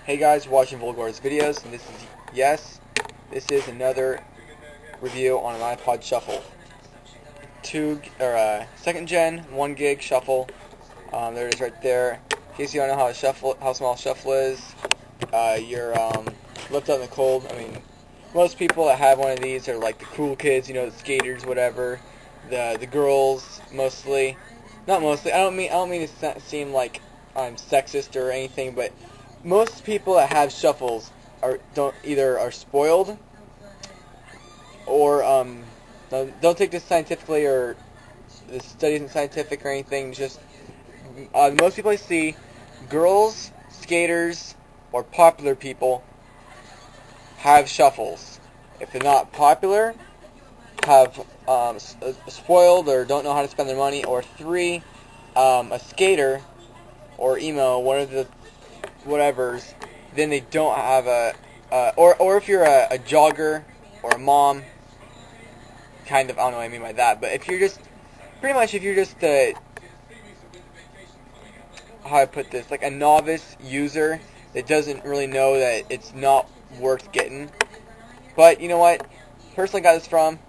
Hey guys, watching Volgar's videos, and this is another review on an iPod Shuffle. Second gen, 1 gig shuffle. There it is right there. In case you don't know how small a shuffle is, you're left out in the cold. I mean, most people that have one of these are like the cool kids, you know, the skaters, whatever. The girls mostly, not mostly. I don't mean to seem like I'm sexist or anything, but most people that have shuffles are spoiled or don't take this scientifically, or the study isn't scientific or anything. Just most people I see, girls, skaters, or popular people have shuffles. If they're not popular, have spoiled or don't know how to spend their money, or 3, a skater or emo, one of the whatevers, then they don't have or if you're a jogger or a mom, kind of, I don't know what I mean by that, but if you're just, how I put this, like a novice user that doesn't really know that it's not worth getting. But you know what, person I got this from,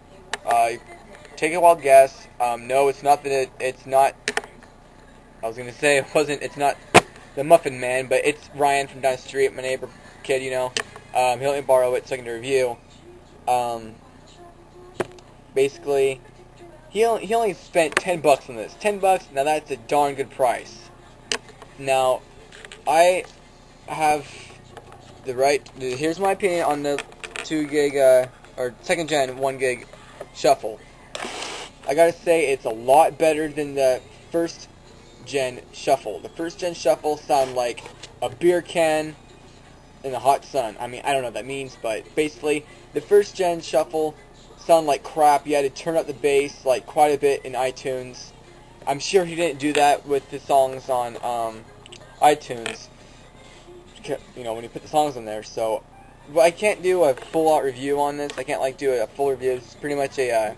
take a wild guess. No, it's not it's not, I was going to say it's not the Muffin Man, but it's Ryan from down the street, my neighbor kid, you know. He let me borrow it so I can review. Basically, he only spent $10 on this. $10, now that's a darn good price. Now, I have here's my opinion on the 2 gig, or second gen 1 gig shuffle. I gotta say, it's a lot better than the first gen shuffle. The first gen shuffle sound like a beer can in the hot sun. I mean, I don't know what that means, but basically, the first gen shuffle sound like crap. You had to turn up the bass like quite a bit in iTunes. I'm sure he didn't do that with the songs on iTunes, you know, when you put the songs on there. So, but I can't do a full-out review on this. I can't do a full review. It's pretty much a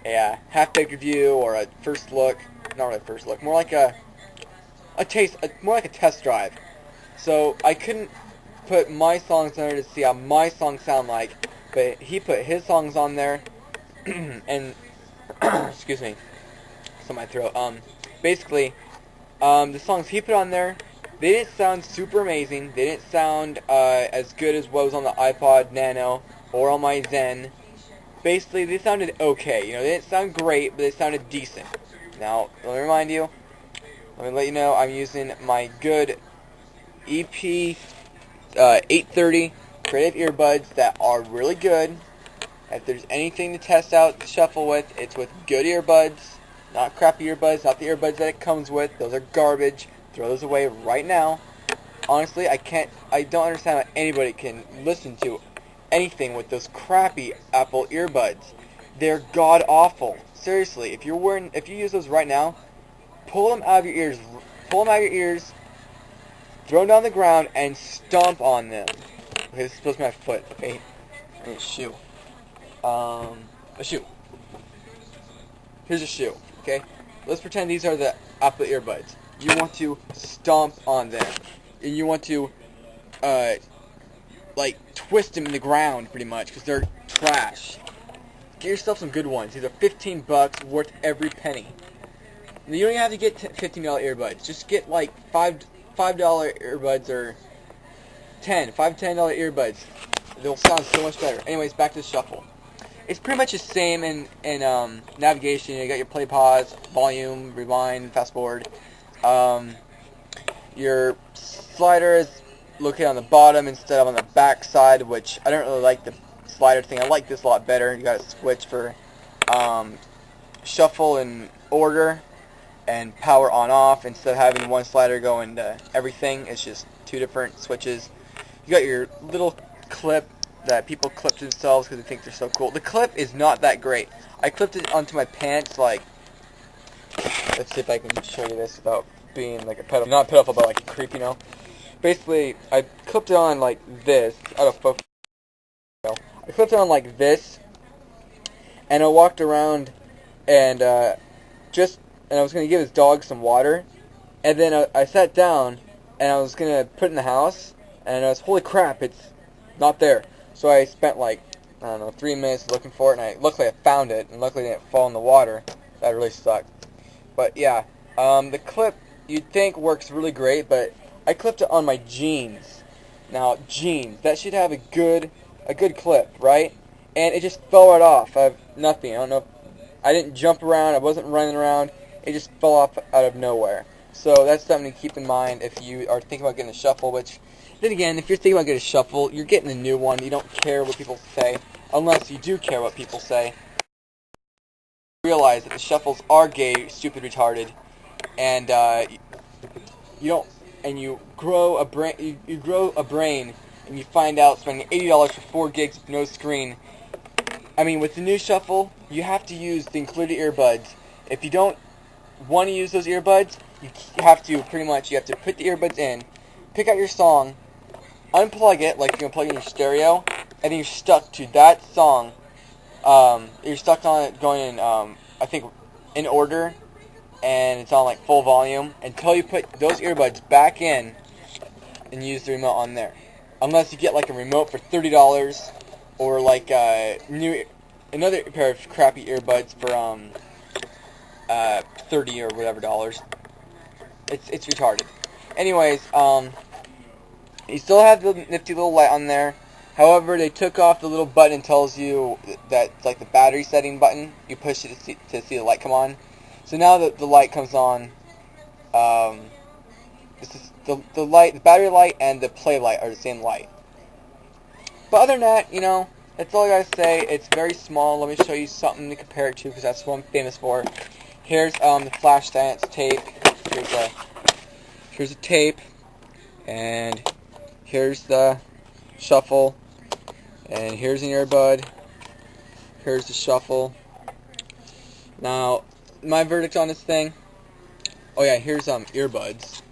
half-baked review, or a first look. Not really a first look, more like a test drive. So I couldn't put my songs on there to see how my songs sound like, but he put his songs on there, and excuse me, it's in my throat. Basically, the songs he put on there, they didn't sound super amazing. They didn't sound as good as what was on the iPod Nano or on my Zen. Basically, they sounded okay. You know, they didn't sound great, but they sounded decent. Now, let me let you know, I'm using my good EP 830 creative earbuds that are really good. If there's anything to test out the shuffle with, it's with good earbuds, not crappy earbuds, not the earbuds that it comes with. Those are garbage. Throw those away right now. Honestly, I don't understand how anybody can listen to anything with those crappy Apple earbuds. They're god awful. Seriously, if you use those right now, pull them out of your ears, throw them down on the ground, and stomp on them. Okay, this is supposed to be my foot. Okay, I need a shoe. A shoe. Here's a shoe. Okay, let's pretend these are the Apple earbuds. You want to stomp on them, and you want to like twist them in the ground, pretty much, because they're trash. Get yourself some good ones. These are $15, worth every penny. You don't even have to get $15 earbuds. Just get like $5 earbuds, or $10 earbuds. They'll sound so much better. Anyways, back to the shuffle. It's pretty much the same in navigation. You got your play, pause, volume, rewind, fast forward. Your slider is located on the bottom instead of on the back side, which I don't really like the slider thing. I like this a lot better. You got to switch for shuffle in order and power on off, instead of having one slider go into everything. It's just 2 different switches. You got your little clip that people clip to themselves because they think they're so cool. The clip is not that great. I clipped it onto my pants, like, let's see if I can show you this without being like a pedophile. Not a pedophile, but like a creep, you know. Basically, I clipped it on like this, out of focus. I clipped it on like this, and I walked around, and I was going to give his dog some water, and then I sat down, and I was going to put it in the house, and I was, holy crap, it's not there. So I spent like, I don't know, 3 minutes looking for it, and luckily I found it, and luckily it didn't fall in the water. That really sucked. But yeah, the clip you'd think works really great, but I clipped it on my jeans. Now, jeans, that should have a good clip, right? And it just fell right off. I have nothing. I don't know. I didn't jump around. I wasn't running around. It just fell off out of nowhere. So that's something to keep in mind if you are thinking about getting a shuffle, which, then again, if you're thinking about getting a shuffle, you're getting a new one. You don't care what people say, unless you do care what people say. Realize that the shuffles are gay, stupid, retarded, and you don't, and you grow a brain. You grow a brain, and you find out spending $80 for 4 gigs with no screen. I mean, with the new shuffle, you have to use the included earbuds. If you don't want to use those earbuds, you have to put the earbuds in, pick out your song, unplug it like you're gonna plug in your stereo, and then you're stuck to that song. You're stuck on it going in, I think, in order, and it's on like full volume until you put those earbuds back in and use the remote on there. Unless you get like a remote for $30, or like another pair of crappy earbuds for $30 or whatever dollars. It's retarded. Anyways, you still have the nifty little light on there. However, they took off the little button that tells you that it's like the battery setting button. You push it to see the light come on. So now that the light comes on, this is the battery light and the play light are the same light. But other than that, you know, that's all I gotta say. It's very small. Let me show you something to compare it to, because that's what I'm famous for. Here's the flash stance tape. Here's a tape, and here's the shuffle, and here's an earbud. Here's the shuffle. Now, my verdict on this thing. Oh yeah, here's earbuds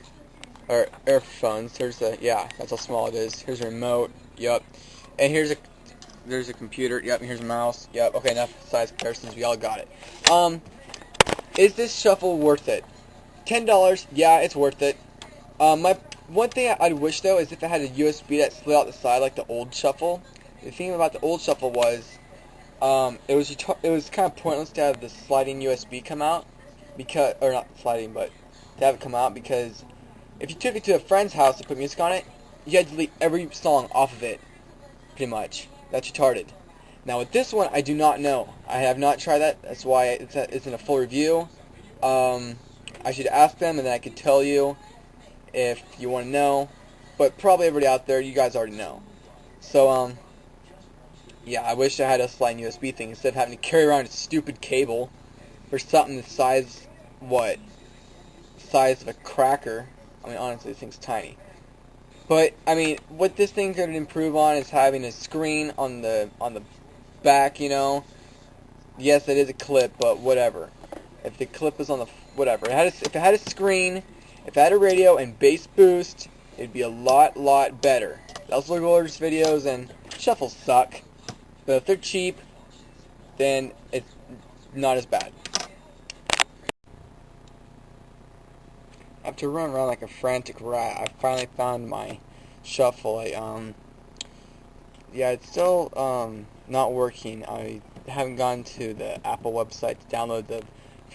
or earphones. There's that's how small it is. Here's a remote. Yup. And there's a computer. Yep. And here's a mouse. Yep. Okay, enough size comparisons. We all got it. Is this shuffle worth it? $10. Yeah, it's worth it. My one thing I'd wish though is if it had a USB that slid out the side like the old shuffle. The thing about the old shuffle was, it was kind of pointless to have the sliding USB come out, or not sliding, but to have it come out, because if you took it to a friend's house to put music on it, you had to delete every song off of it, pretty much. That's retarded. Now with this one, I do not know. I have not tried that. That's why it's in a full review. I should ask them, and then I could tell you if you want to know. But probably everybody out there, you guys already know. So, yeah, I wish I had a sliding USB thing instead of having to carry around a stupid cable for something the size of a cracker. I mean, honestly, this thing's tiny. But I mean, what this thing's going to improve on is having a screen on the back. You know, yes, it is a clip, but whatever. If the clip is on the whatever, if it had a screen, if it had a radio and bass boost, it'd be a lot better. Those look orders videos and shuffles suck. But if they're cheap, then it's not as bad. After running around like a frantic rat, I finally found my shuffle. Yeah, it's still not working. I haven't gone to the Apple website to download the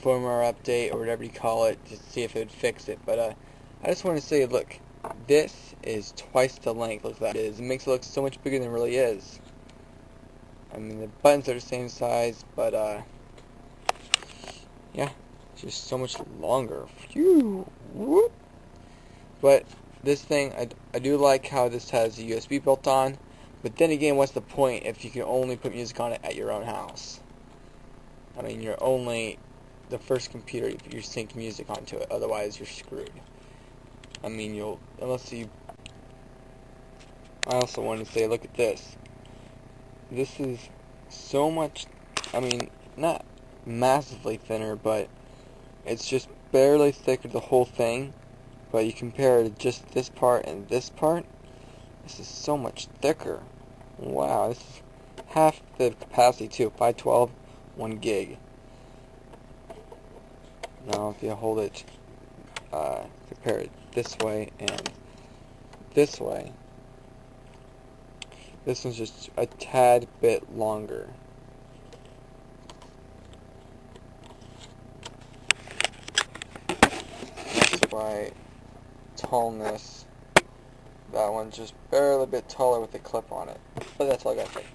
firmware update or whatever you call it to see if it would fix it. But I just want to say, look, this is twice the length of that is. It makes it look so much bigger than it really is. I mean, the buttons are the same size, but yeah, it's just so much longer. Phew. Whoop. But this thing, I do like how this has a USB built on. But then again, what's the point if you can only put music on it at your own house? I mean, you're only the first computer you're syncing music onto it. Otherwise, you're screwed. I mean, I also want to say, look at this. This is so much, I mean, not massively thinner, but it's just barely thicker, the whole thing. But you compare it to just this part and this part, this is so much thicker. Wow, this is half the capacity too. 512, 1 gig. Now if you hold it, compare it this way and this way, This one's just a tad bit longer. That's why tallness, that one's just barely a bit taller with the clip on it. But that's all I gotta say.